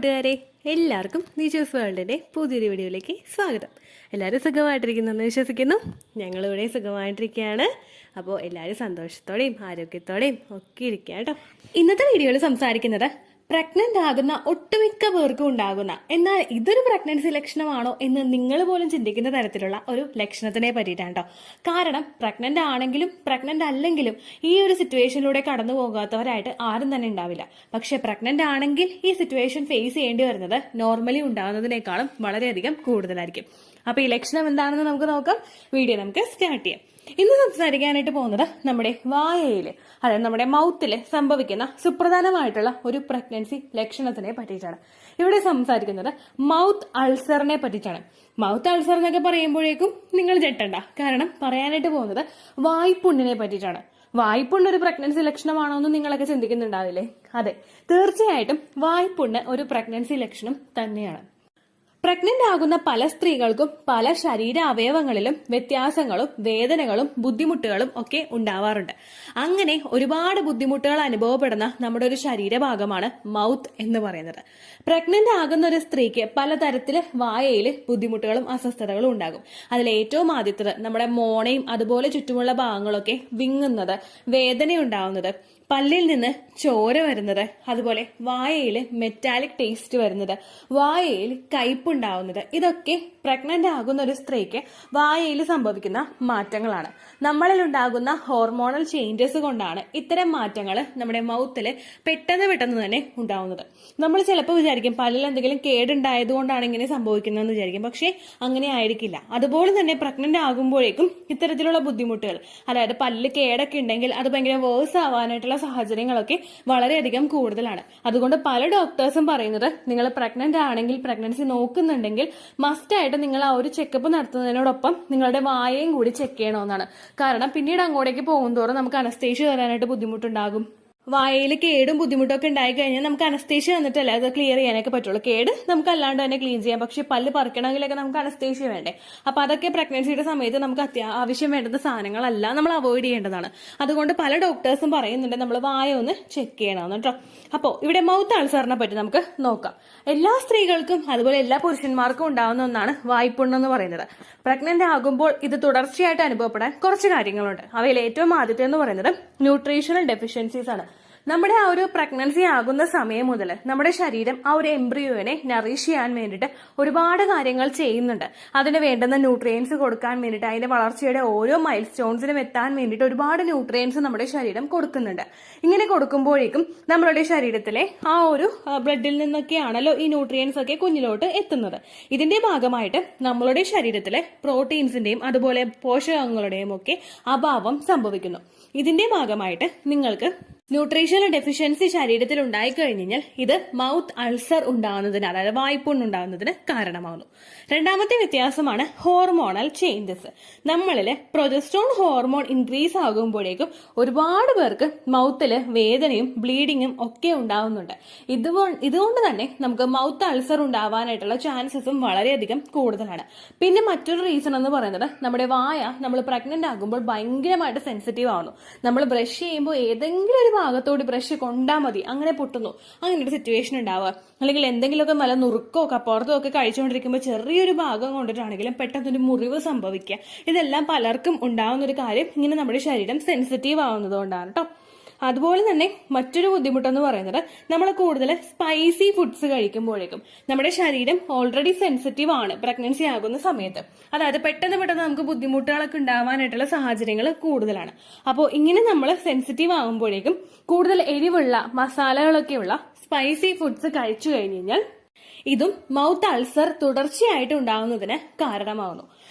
കൂട്ടുകാരെ, എല്ലാവർക്കും നിജൂസ് വേൾഡിൻ്റെ പുതിയൊരു വീഡിയോയിലേക്ക് സ്വാഗതം. എല്ലാവരും സുഖമായിട്ടിരിക്കുന്നെന്ന് വിശ്വസിക്കുന്നു. ഞങ്ങളിവിടെ സുഖമായിട്ടിരിക്കുകയാണ്. അപ്പോൾ എല്ലാവരും സന്തോഷത്തോടെയും ആരോഗ്യത്തോടെയും ഒക്കെ ഇരിക്കുക കേട്ടോ. ഇന്നത്തെ വീഡിയോയിൽ സംസാരിക്കുന്നത് പ്രഗ്നന്റ് ആകുന്ന ഒട്ടുമിക്ക പേർക്കും ഉണ്ടാകുന്ന, എന്നാൽ ഇതൊരു പ്രഗ്നൻസി ലക്ഷണമാണോ എന്ന് നിങ്ങൾ പോലും ചിന്തിക്കുന്ന തരത്തിലുള്ള ഒരു ലക്ഷണത്തിനെ പറ്റിയിട്ടാണ് കേട്ടോ. കാരണം പ്രഗ്നന്റ് ആണെങ്കിലും പ്രഗ്നന്റ് അല്ലെങ്കിലും ഈ ഒരു സിറ്റുവേഷനിലൂടെ കടന്നു പോകാത്തവരായിട്ട് ആരും തന്നെ ഉണ്ടാവില്ല. പക്ഷെ പ്രഗ്നന്റ് ആണെങ്കിൽ ഈ സിറ്റുവേഷൻ ഫേസ് ചെയ്യേണ്ടി വരുന്നത് നോർമലി ഉണ്ടാകുന്നതിനേക്കാളും വളരെയധികം കൂടുതലായിരിക്കും. അപ്പൊ ഈ ലക്ഷണം എന്താണെന്ന് നമുക്ക് നോക്കാം. വീഡിയോ നമുക്ക് സ്റ്റാർട്ട് ചെയ്യാം. ഇന്ന് സംസാരിക്കാനായിട്ട് പോകുന്നത് നമ്മുടെ വായയിൽ, അതായത് നമ്മുടെ മൗത്തിൽ സംഭവിക്കുന്ന സുപ്രധാനമായിട്ടുള്ള ഒരു പ്രഗ്നൻസി ലക്ഷണത്തിനെ പറ്റിയിട്ടാണ്. ഇവിടെ സംസാരിക്കുന്നത് മൗത്ത് അൾസറിനെ പറ്റിയിട്ടാണ്. മൗത്ത് അൾസർ എന്നൊക്കെ പറയുമ്പോഴേക്കും നിങ്ങൾ ഞെട്ടണ്ട, കാരണം പറയാനായിട്ട് പോകുന്നത് വായ്പുണ്ണിനെ പറ്റിയിട്ടാണ്. വായ്പുണ്ണ് ഒരു പ്രഗ്നൻസി ലക്ഷണമാണോ എന്ന് നിങ്ങളൊക്കെ ചിന്തിക്കുന്നുണ്ടാവില്ലേ? അതെ, തീർച്ചയായിട്ടും വായ്പുണ്ണ് ഒരു പ്രഗ്നൻസി ലക്ഷണം തന്നെയാണ്. പ്രഗ്നന്റ് ആകുന്ന പല സ്ത്രീകൾക്കും പല ശരീര അവയവങ്ങളിലും വ്യത്യാസങ്ങളും വേദനകളും ബുദ്ധിമുട്ടുകളും ഒക്കെ ഉണ്ടാവാറുണ്ട്. അങ്ങനെ ഒരുപാട് ബുദ്ധിമുട്ടുകൾ അനുഭവപ്പെടുന്ന നമ്മുടെ ഒരു ശരീരഭാഗമാണ് മൗത്ത് എന്ന് പറയുന്നത്. പ്രഗ്നന്റ് ആകുന്ന ഒരു സ്ത്രീക്ക് പലതരത്തില് വായയിൽ ബുദ്ധിമുട്ടുകളും അസ്വസ്ഥതകളും ഉണ്ടാകും. അതിൽ ഏറ്റവും ആദ്യത്തത് നമ്മുടെ മോണയും അതുപോലെ ചുറ്റുമുള്ള ഭാഗങ്ങളൊക്കെ വിങ്ങുന്നത്, വേദനയുണ്ടാവുന്നത്, പല്ലിൽ നിന്ന് ചോര വരുന്നത്, അതുപോലെ വായയിൽ മെറ്റാലിക് ടേസ്റ്റ് വരുന്നത്, വായയിൽ കയ്പുണ്ടാവുന്നത്, ഇതൊക്കെ പ്രഗ്നന്റ് ആകുന്ന ഒരു സ്ത്രീക്ക് വായയിൽ സംഭവിക്കുന്ന മാറ്റങ്ങളാണ്. നമ്മളിൽ ഉണ്ടാകുന്ന ഹോർമോണൽ ചേഞ്ചസ് കൊണ്ടാണ് ഇത്തരം മാറ്റങ്ങൾ നമ്മുടെ മൗത്തിൽ പെട്ടെന്ന് തന്നെ ഉണ്ടാവുന്നത്. നമ്മൾ ചിലപ്പോൾ വിചാരിക്കും പല്ലിൽ എന്തെങ്കിലും കേടുണ്ടായതുകൊണ്ടാണ് ഇങ്ങനെ സംഭവിക്കുന്നതെന്ന് വിചാരിക്കും. പക്ഷേ അങ്ങനെ ആയിരിക്കില്ല. അതുപോലെ തന്നെ പ്രഗ്നന്റ് ആകുമ്പോഴേക്കും ഇത്തരത്തിലുള്ള ബുദ്ധിമുട്ടുകൾ, അതായത് പല്ല് കേടൊക്കെ ഉണ്ടെങ്കിൽ അത് ഭയങ്കര വേഴ്സ് ആവാനായിട്ടുള്ള സാഹചര്യങ്ങളൊക്കെ വളരെയധികം കൂടുതലാണ്. അതുകൊണ്ട് പല ഡോക്ടേഴ്സും പറയുന്നത് നിങ്ങൾ പ്രഗ്നന്റ് ആണെങ്കിൽ, പ്രഗ്നൻസി നോക്കുന്നുണ്ടെങ്കിൽ മസ്റ്റായിട്ട് നിങ്ങൾ ആ ഒരു ചെക്കപ്പ് നടത്തുന്നതിനോടൊപ്പം നിങ്ങളുടെ വായയും കൂടി ചെക്ക് ചെയ്യണമെന്നാണ്. കാരണം പിന്നീട് അങ്ങോട്ടേക്ക് പോകുന്തോറും നമുക്ക് അനസ്തേഷ്യ തരാനായിട്ട് ബുദ്ധിമുട്ടുണ്ടാകും. വായയിൽ കേടും ബുദ്ധിമുട്ടൊക്കെ ഉണ്ടായി കഴിഞ്ഞാൽ നമുക്ക് അനസ്തേഷ്യ വന്നിട്ടല്ല അത് ക്ലിയർ ചെയ്യാനൊക്കെ പറ്റുള്ളൂ. കേട് നമുക്ക് അല്ലാണ്ട് തന്നെ ക്ലീൻ ചെയ്യാം. പക്ഷെ പല്ല് പറിക്കണമെങ്കിലൊക്കെ നമുക്ക് അനസ്തേഷ്യ വേണ്ടേ? അപ്പൊ അതൊക്കെ പ്രഗ്നൻസിയുടെ സമയത്ത് നമുക്ക് ആവശ്യം വേണ്ടുന്ന സാധനങ്ങളല്ല, നമ്മൾ അവോയ്ഡ് ചെയ്യേണ്ടതാണ്. അതുകൊണ്ട് പല ഡോക്ടേഴ്സും പറയുന്നുണ്ട് നമ്മൾ വായ ഒന്ന് ചെക്ക് ചെയ്യണമെന്ന് കേട്ടോ. അപ്പോൾ ഇവിടെ മൗത്ത് അൾസറിനെ പറ്റി നമുക്ക് നോക്കാം. എല്ലാ സ്ത്രീകൾക്കും അതുപോലെ എല്ലാ പുരുഷന്മാർക്കും ഉണ്ടാവുന്ന ഒന്നാണ് വായ്പുണ്ണെന്ന് പറയുന്നത്. പ്രഗ്നന്റ് ആകുമ്പോൾ ഇത് തുടർച്ചയായിട്ട് അനുഭവപ്പെടാൻ കുറച്ച് കാര്യങ്ങളുണ്ട്. അവയിൽ ഏറ്റവും ആദ്യത്തെ എന്ന് പറയുന്നത് ന്യൂട്രീഷണൽ ഡെഫിഷ്യൻസീസ് ആണ്. നമ്മുടെ ആ ഒരു പ്രഗ്നൻസി ആകുന്ന സമയം മുതൽ നമ്മുടെ ശരീരം ആ ഒരു എംബ്രിയോനെ നറിഷ് ചെയ്യാൻ വേണ്ടിയിട്ട് ഒരുപാട് കാര്യങ്ങൾ ചെയ്യുന്നുണ്ട്. അതിന് വേണ്ടുന്ന ന്യൂട്രിയൻസ് കൊടുക്കാൻ വേണ്ടിയിട്ട്, അതിന്റെ വളർച്ചയുടെ ഓരോ മൈൽ സ്റ്റോൺസിനും എത്താൻ വേണ്ടിയിട്ട് ഒരുപാട് ന്യൂട്രിയൻസ് നമ്മുടെ ശരീരം കൊടുക്കുന്നുണ്ട്. ഇങ്ങനെ കൊടുക്കുമ്പോഴേക്കും നമ്മളുടെ ശരീരത്തിലെ ആ ഒരു ബ്ലഡിൽ നിന്നൊക്കെയാണല്ലോ ഈ ന്യൂട്രിയൻസ് ഒക്കെ കുഞ്ഞിലോട്ട് എത്തുന്നത്. ഇതിന്റെ ഭാഗമായിട്ട് നമ്മളുടെ ശരീരത്തിലെ പ്രോട്ടീൻസിന്റെയും അതുപോലെ പോഷകങ്ങളുടെയും ഒക്കെ അഭാവം സംഭവിക്കുന്നു. ഇതിന്റെ ഭാഗമായിട്ട് നിങ്ങൾക്ക് ന്യൂട്രീഷണൽ ഡെഫിഷ്യൻസി ശരീരത്തിൽ ഉണ്ടായിക്കഴിഞ്ഞാൽ ഇത് മൗത്ത് അൾസർ ഉണ്ടാകുന്നതിന്, അതായത് വായ്പുണ്ണ് ഉണ്ടാകുന്നതിന് കാരണമാകുന്നു. രണ്ടാമത്തെ വ്യത്യാസമാണ് ഹോർമോണൽ ചേഞ്ചസ്. നമ്മളിൽ പ്രൊജസ്ട്രോൺ ഹോർമോൺ ഇൻക്രീസ് ആകുമ്പോഴേക്കും ഒരുപാട് പേർക്ക് മൗത്തില് വേദനയും ബ്ലീഡിങ്ങും ഒക്കെ ഉണ്ടാകുന്നുണ്ട്. ഇതുകൊണ്ട് തന്നെ നമുക്ക് മൗത്ത് അൾസർ ഉണ്ടാവാനായിട്ടുള്ള ചാൻസസും വളരെയധികം കൂടുതലാണ്. പിന്നെ മറ്റൊരു റീസൺ എന്ന് പറയുന്നത് നമ്മുടെ വായ നമ്മൾ പ്രഗ്നന്റ് ആകുമ്പോൾ ഭയങ്കരമായിട്ട് സെൻസിറ്റീവ് ആവുന്നു. നമ്മൾ ബ്രഷ് ചെയ്യുമ്പോൾ ഏതെങ്കിലും ഒരു ഭാഗത്തോട് ബ്രഷ് കൊണ്ടാൽ മതി, അങ്ങനെ പൊട്ടുന്നു, അങ്ങനെ ഒരു സിറ്റുവേഷൻ ഉണ്ടാവുക. അല്ലെങ്കിൽ എന്തെങ്കിലുമൊക്കെ നല്ല നുറുക്കോ കപ്പുറത്തോ ഒക്കെ കഴിച്ചുകൊണ്ടിരിക്കുമ്പോൾ ചെറിയൊരു ഭാഗം കൊണ്ടിട്ടാണെങ്കിലും പെട്ടെന്നൊരു മുറിവ് സംഭവിക്കുക. ഇതെല്ലാം പലർക്കും ഉണ്ടാവുന്ന ഒരു കാര്യം ഇങ്ങനെ നമ്മുടെ ശരീരം സെൻസിറ്റീവ് ആവുന്നതുകൊണ്ടാണ് കേട്ടോ. അതുപോലെ തന്നെ മറ്റൊരു ബുദ്ധിമുട്ടെന്ന് പറയുന്നത് നമ്മൾ കൂടുതൽ സ്പൈസി ഫുഡ്സ് കഴിക്കുമ്പോഴേക്കും നമ്മുടെ ശരീരം ഓൾറെഡി സെൻസിറ്റീവ് ആണ് പ്രഗ്നൻസി ആകുന്ന സമയത്ത്. അതായത് പെട്ടെന്ന് നമുക്ക് ബുദ്ധിമുട്ടുകളൊക്കെ ഉണ്ടാവാനായിട്ടുള്ള സാഹചര്യങ്ങൾ കൂടുതലാണ്. അപ്പോൾ ഇങ്ങനെ നമ്മൾ സെൻസിറ്റീവ് ആകുമ്പോഴേക്കും കൂടുതൽ എരിവുള്ള മസാലകളൊക്കെയുള്ള സ്പൈസി ഫുഡ്സ് കഴിച്ചു കഴിഞ്ഞാൽ ഇതും മൗത്ത് അൾസർ തുടർച്ചയായിട്ട് ഉണ്ടാകുന്നതിന് കാരണമാകുന്നു.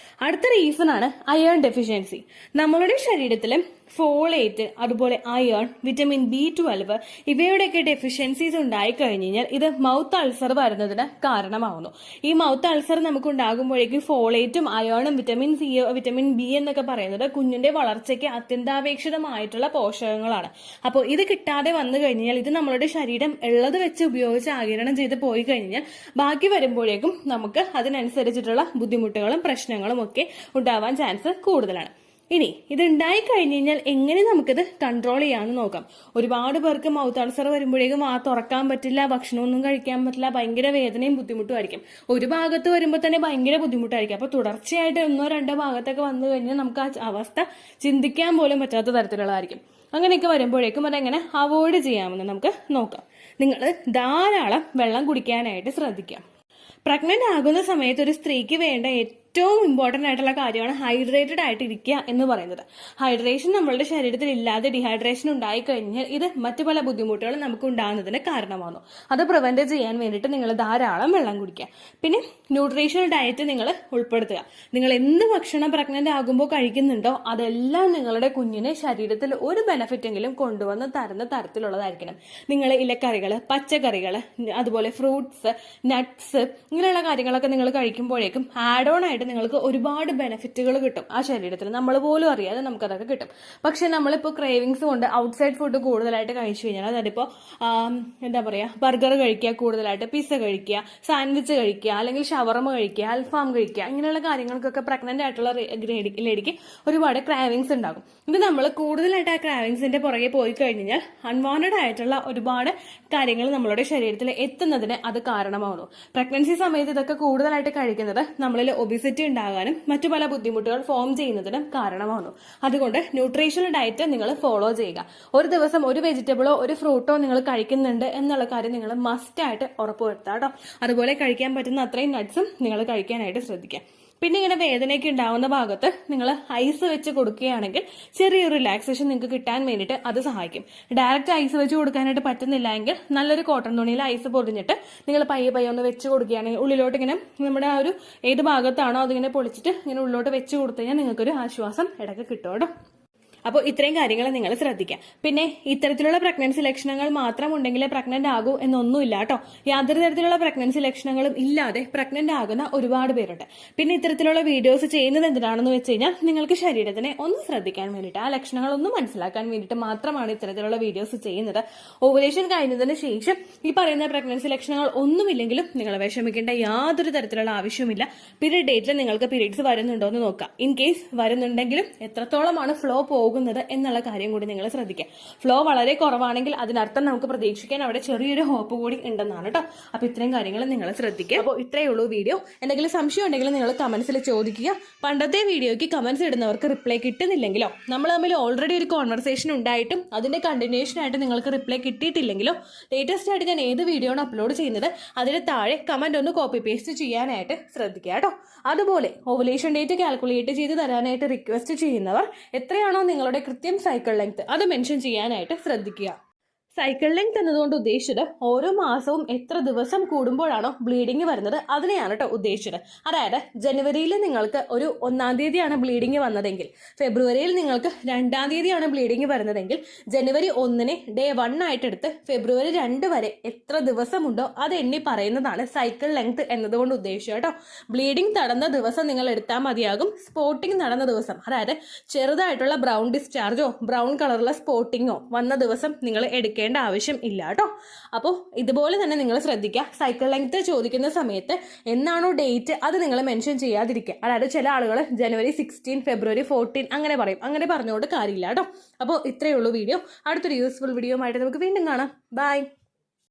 അടുത്ത റീസൺ ആണ് അയേൺ ഡെഫിഷ്യൻസി. നമ്മളുടെ ശരീരത്തിലും ഫോളേറ്റ്, അതുപോലെ അയേൺ, വിറ്റമിൻ B12 ഇവയുടെയൊക്കെ ഡെഫിഷ്യൻസീസ് ഉണ്ടായി കഴിഞ്ഞാൽ ഇത് മൗത്ത് അൾസർ വരുന്നതിന് കാരണമാവുന്നു. ഈ മൗത്ത് അൾസർ നമുക്ക് ഉണ്ടാകുമ്പോഴേക്കും ഫോളേറ്റും അയേണും വിറ്റമിൻ B എന്നൊക്കെ പറയുന്നത് കുഞ്ഞിന്റെ വളർച്ചയ്ക്ക് അത്യന്താപേക്ഷിതമായിട്ടുള്ള പോഷകങ്ങളാണ്. അപ്പോൾ ഇത് കിട്ടാതെ വന്നു കഴിഞ്ഞാൽ, ഇത് നമ്മളുടെ ശരീരം ഉള്ളത് വെച്ച് ഉപയോഗിച്ച് ആഗിരണം ചെയ്ത് പോയി കഴിഞ്ഞാൽ ബാക്കി വരുമ്പോഴേക്കും നമുക്ക് അതിനനുസരിച്ചിട്ടുള്ള ബുദ്ധിമുട്ടുകളും പ്രശ്നങ്ങളും ഒക്കെ ഉണ്ടാവാൻ ചാൻസ് കൂടുതലാണ്. ഇനി ഇത് ഉണ്ടായി കഴിഞ്ഞ് കഴിഞ്ഞാൽ എങ്ങനെ നമുക്കിത് കൺട്രോൾ ചെയ്യാമെന്ന് നോക്കാം. ഒരുപാട് പേർക്ക് മൗത്ത് അൾസർ വരുമ്പോഴേക്കും തുറക്കാൻ പറ്റില്ല, ഭക്ഷണമൊന്നും കഴിക്കാൻ പറ്റില്ല, ഭയങ്കര വേദനയും ബുദ്ധിമുട്ടും ആയിരിക്കും. ഒരു ഭാഗത്ത് വരുമ്പോൾ തന്നെ ഭയങ്കര ബുദ്ധിമുട്ടായിരിക്കും. അപ്പോൾ തുടർച്ചയായിട്ട് 1-2 ഭാഗത്തൊക്കെ വന്നു കഴിഞ്ഞാൽ നമുക്ക് ആ അവസ്ഥ ചിന്തിക്കാൻ പോലും പറ്റാത്ത തരത്തിലുള്ളതായിരിക്കും. അങ്ങനെയൊക്കെ വരുമ്പോഴേക്കും അതെങ്ങനെ അവോയ്ഡ് ചെയ്യാമെന്ന് നമുക്ക് നോക്കാം. നിങ്ങൾ ധാരാളം വെള്ളം കുടിക്കാനായിട്ട് ശ്രദ്ധിക്കാം. പ്രഗ്നന്റ് ആകുന്ന സമയത്ത് ഒരു സ്ത്രീക്ക് വേണ്ട ഏറ്റവും ഇമ്പോർട്ടൻ്റ് ആയിട്ടുള്ള കാര്യമാണ് ഹൈഡ്രേറ്റഡ് ആയിട്ട് ഇരിക്കുക എന്ന് പറയുന്നത്. ഹൈഡ്രേഷൻ നമ്മളുടെ ശരീരത്തിൽ ഇല്ലാതെ ഡീഹൈഡ്രേഷൻ ഉണ്ടായി കഴിഞ്ഞാൽ ഇത് മറ്റു പല ബുദ്ധിമുട്ടുകളും നമുക്ക് ഉണ്ടാകുന്നതിന് കാരണമാകുന്നു. അത് പ്രിവെന്റ് ചെയ്യാൻ വേണ്ടിയിട്ട് നിങ്ങൾ ധാരാളം വെള്ളം കുടിക്കുക. പിന്നെ ന്യൂട്രീഷണൽ ഡയറ്റ് നിങ്ങൾ ഉൾപ്പെടുത്തുക. നിങ്ങൾ എന്ത് ഭക്ഷണം പ്രഗ്നന്റ് ആകുമ്പോൾ കഴിക്കുന്നുണ്ടോ അതെല്ലാം നിങ്ങളുടെ കുഞ്ഞിന് ശരീരത്തിൽ ഒരു ബെനിഫിറ്റ് എങ്കിലും കൊണ്ടുവന്ന് തരുന്ന തരത്തിലുള്ളതായിരിക്കണം. നിങ്ങൾ ഇലക്കറികൾ, പച്ചക്കറികൾ, അതുപോലെ ഫ്രൂട്ട്സ്, നട്ട്സ് ഇങ്ങനെയുള്ള കാര്യങ്ങളൊക്കെ നിങ്ങൾ കഴിക്കുമ്പോഴേക്കും ആഡ് ഓൺ ആയിട്ട് നിങ്ങൾക്ക് ഒരുപാട് ബെനിഫിറ്റുകൾ കിട്ടും. ആ ശരീരത്തിൽ നമ്മൾ പോലും അറിയാതെ നമുക്കതൊക്കെ കിട്ടും. പക്ഷെ നമ്മളിപ്പോൾ ക്രേവിങ്സ് കൊണ്ട് ഔട്ട്സൈഡ് ഫുഡ് കൂടുതലായിട്ട് കഴിച്ചു കഴിഞ്ഞാൽ, അതിപ്പോൾ എന്താ പറയുക, ബർഗർ കഴിക്കുക, കൂടുതലായിട്ട് പിസ്സ കഴിക്കുക, സാൻഡ്വിച്ച് കഴിക്കുക, അല്ലെങ്കിൽ ഷവർമ കഴിക്കുക, അൽഫാം കഴിക്കുക, ഇങ്ങനെയുള്ള കാര്യങ്ങൾക്കൊക്കെ പ്രഗ്നന്റ് ആയിട്ടുള്ള ലേഡിക്ക് ഒരുപാട് ക്രാവിങ്സ് ഉണ്ടാകും. ഇത് നമ്മൾ കൂടുതലായിട്ട് ആ ക്രാവിങ്സിന്റെ പുറകെ പോയി കഴിഞ്ഞാൽ അൺവാണ്ടഡ് ആയിട്ടുള്ള ഒരുപാട് കാര്യങ്ങൾ നമ്മളുടെ ശരീരത്തിൽ എത്തുന്നതിന് അത് കാരണമാകുന്നു. പ്രഗ്നൻസി സമയത്ത് ഇതൊക്കെ കൂടുതലായിട്ട് കഴിക്കുന്നത് നമ്മളിൽ ഒബിസിറ്റി ഉണ്ടാകാനും മറ്റു പല ബുദ്ധിമുട്ടുകൾ ഫോം ചെയ്യുന്നതിനും കാരണമാകുന്നു. അതുകൊണ്ട് ന്യൂട്രീഷണൽ ഡയറ്റ് നിങ്ങൾ ഫോളോ ചെയ്യുക. ഒരു ദിവസം ഒരു വെജിറ്റബിളോ ഒരു ഫ്രൂട്ടോ നിങ്ങൾ കഴിക്കുന്നുണ്ട് എന്നുള്ള കാര്യം നിങ്ങൾ മസ്റ്റ് ആയിട്ട് ഉറപ്പുവരുത്തുക കേട്ടോ. അതുപോലെ കഴിക്കാൻ പറ്റുന്ന അത്രയും നട്ട്സും നിങ്ങൾ കഴിക്കാനായിട്ട് ശ്രദ്ധിക്കുക. പിന്നെ ഇങ്ങനെ വേദനയൊക്കെ ഉണ്ടാവുന്ന ഭാഗത്ത് നിങ്ങൾ ഐസ് വെച്ച് കൊടുക്കുകയാണെങ്കിൽ ചെറിയൊരു റിലാക്സേഷൻ നിങ്ങൾക്ക് കിട്ടാൻ വേണ്ടിയിട്ട് അത് സഹായിക്കും. ഡയറക്റ്റ് ഐസ് വെച്ച് കൊടുക്കാനായിട്ട് പറ്റുന്നില്ല എങ്കിൽ നല്ലൊരു കോട്ടൺ തുണിയിൽ ഐസ് പൊടിഞ്ഞിട്ട് നിങ്ങൾ പയ്യെ ഒന്ന് വെച്ച് കൊടുക്കുകയാണെങ്കിൽ ഉള്ളിലോട്ട് ഇങ്ങനെ നമ്മുടെ ആ ഒരു ഏത് ഭാഗത്താണോ അതിങ്ങനെ പൊളിച്ചിട്ട് ഇങ്ങനെ ഉള്ളിലോട്ട് വെച്ച് കൊടുത്തു കഴിഞ്ഞാൽ നിങ്ങൾക്കൊരു ആശ്വാസം ഇടയ്ക്ക് കിട്ടും കേട്ടോ. അപ്പോൾ ഇത്രയും കാര്യങ്ങൾ നിങ്ങൾ ശ്രദ്ധിക്കുക. പിന്നെ ഇത്തരത്തിലുള്ള പ്രഗ്നൻസി ലക്ഷണങ്ങൾ മാത്രം ഉണ്ടെങ്കിൽ പ്രഗ്നന്റ് ആകൂ എന്നൊന്നുമില്ല കേട്ടോ. യാതൊരു തരത്തിലുള്ള പ്രഗ്നൻസി ലക്ഷണങ്ങളും ഇല്ലാതെ പ്രഗ്നന്റ് ആകുന്ന ഒരുപാട് പേരുണ്ട്. പിന്നെ ഇത്തരത്തിലുള്ള വീഡിയോസ് ചെയ്യുന്നത് എന്തിനാണെന്ന് വെച്ച് കഴിഞ്ഞാൽ നിങ്ങൾക്ക് ശരീരത്തിനെ ഒന്ന് ശ്രദ്ധിക്കാൻ വേണ്ടിയിട്ട്, ആ ലക്ഷണങ്ങളൊന്നും മനസ്സിലാക്കാൻ വേണ്ടിയിട്ട് മാത്രമാണ് ഇത്തരത്തിലുള്ള വീഡിയോസ് ചെയ്യുന്നത്. ഓവുലേഷൻ കഴിഞ്ഞതിന് ശേഷം ഈ പറയുന്ന പ്രഗ്നൻസി ലക്ഷണങ്ങൾ ഒന്നുമില്ലെങ്കിലും നിങ്ങൾ വിഷമിക്കേണ്ട യാതൊരു തരത്തിലുള്ള ആവശ്യമില്ല. പീരിയഡ് ഡേറ്റിൽ നിങ്ങൾക്ക് പീരീഡ്സ് വരുന്നുണ്ടോ എന്ന് നോക്കാം. ഇൻ കേസ് വരുന്നുണ്ടെങ്കിലും എത്രത്തോളമാണ് ഫ്ലോ പോകുന്നത് എന്നുള്ള കാര്യം കൂടി നിങ്ങൾ ശ്രദ്ധിക്കുക. ഫ്ലോ വളരെ കുറവാണെങ്കിൽ അതിനർത്ഥം നമുക്ക് പ്രതീക്ഷിക്കാൻ അവിടെ ചെറിയൊരു ഹോപ്പ് കൂടി ഉണ്ടെന്നാണ് കേട്ടോ. അപ്പൊ ഇത്രയും കാര്യങ്ങൾ നിങ്ങൾ ശ്രദ്ധിക്കുക. അപ്പോൾ ഇത്രയേ ഉള്ളൂ വീഡിയോ. എന്തെങ്കിലും സംശയം ഉണ്ടെങ്കിൽ നിങ്ങൾ കമന്റ്സിൽ ചോദിക്കുക. പണ്ടത്തെ വീഡിയോയ്ക്ക് കമന്റ്സ് ഇടുന്നവർക്ക് റിപ്ലൈ കിട്ടുന്നില്ലെങ്കിലോ, നമ്മൾ തമ്മിൽ ഓൾറെഡി ഒരു കോൺവെർസേഷൻ ഉണ്ടായിട്ടും അതിന്റെ കണ്ടിന്യൂഷൻ ആയിട്ട് നിങ്ങൾക്ക് റിപ്ലൈ കിട്ടിയിട്ടില്ലെങ്കിലോ, ലേറ്റസ്റ്റ് ആയിട്ട് ഞാൻ ഏത് വീഡിയോ ആണ് അപ്ലോഡ് ചെയ്യുന്നത് അതിന് താഴെ കമന്റ് ഒന്ന് കോപ്പി പേസ്റ്റ് ചെയ്യാനായിട്ട് ശ്രദ്ധിക്കുക കേട്ടോ. അതുപോലെ ഓവുലേഷൻ ഡേറ്റ് കാൽക്കുലേറ്റ് ചെയ്ത് തരാനായിട്ട് റിക്വസ്റ്റ് ചെയ്യുന്നവർ എത്രയാണോ നിങ്ങളുടെ കൃത്യം സൈക്കിൾ ലെങ്ത് അത് മെൻഷൻ ചെയ്യാനായിട്ട് ശ്രദ്ധിക്കുക. സൈക്കിൾ ലെങ്ത് എന്നതുകൊണ്ട് ഉദ്ദേശിച്ചത് ഓരോ മാസവും എത്ര ദിവസം കൂടുമ്പോഴാണോ ബ്ലീഡിങ് വരുന്നത് അതിനെയാണ് കേട്ടോ ഉദ്ദേശിച്ചത്. അതായത് ജനുവരിയിൽ നിങ്ങൾക്ക് ഒരു 1-ാം തീയതിയാണ് ബ്ലീഡിങ് വന്നതെങ്കിൽ, ഫെബ്രുവരിയിൽ നിങ്ങൾക്ക് 2-ാം തീയതിയാണ് ബ്ലീഡിങ് വരുന്നതെങ്കിൽ, ജനുവരി 1-നെ ഡേ 1 ആയിട്ട് എടുത്ത് ഫെബ്രുവരി 2 വരെ എത്ര ദിവസമുണ്ടോ അത് എണ്ണി പറയുന്നതാണ് സൈക്കിൾ ലെങ്ത് എന്നതുകൊണ്ട് ഉദ്ദേശിച്ചത് കേട്ടോ. ബ്ലീഡിങ് നടന്ന ദിവസം നിങ്ങൾ എടുത്താൽ മതിയാകും. സ്പോട്ടിങ് നടന്ന ദിവസം, അതായത് ചെറുതായിട്ടുള്ള ബ്രൗൺ ഡിസ്ചാർജോ ബ്രൗൺ കളറുള്ള സ്പോട്ടിങ്ങോ വന്ന ദിവസം നിങ്ങൾ എടുക്കുക ആവശ്യം ഇല്ല കേട്ടോ. അപ്പോൾ ഇതുപോലെ തന്നെ നിങ്ങൾ ശ്രദ്ധിക്കുക. സൈക്കിൾ ലെങ്ത് ചോദിക്കുന്ന സമയത്ത് എന്നാണോ ഡേറ്റ് അത് നിങ്ങൾ മെൻഷൻ ചെയ്യാതിരിക്കുക. അതായത് ചില ആളുകൾ ജനുവരി 16, ഫെബ്രുവരി 14 അങ്ങനെ പറയും. അങ്ങനെ പറഞ്ഞുകൊണ്ട് കാര്യമില്ല കേട്ടോ. അപ്പോൾ ഇത്രയേ ഉള്ളൂ വീഡിയോ. അടുത്തൊരു യൂസ്ഫുൾ വീഡിയോ ആയിട്ട് നമുക്ക് വീണ്ടും കാണാം. ബൈ.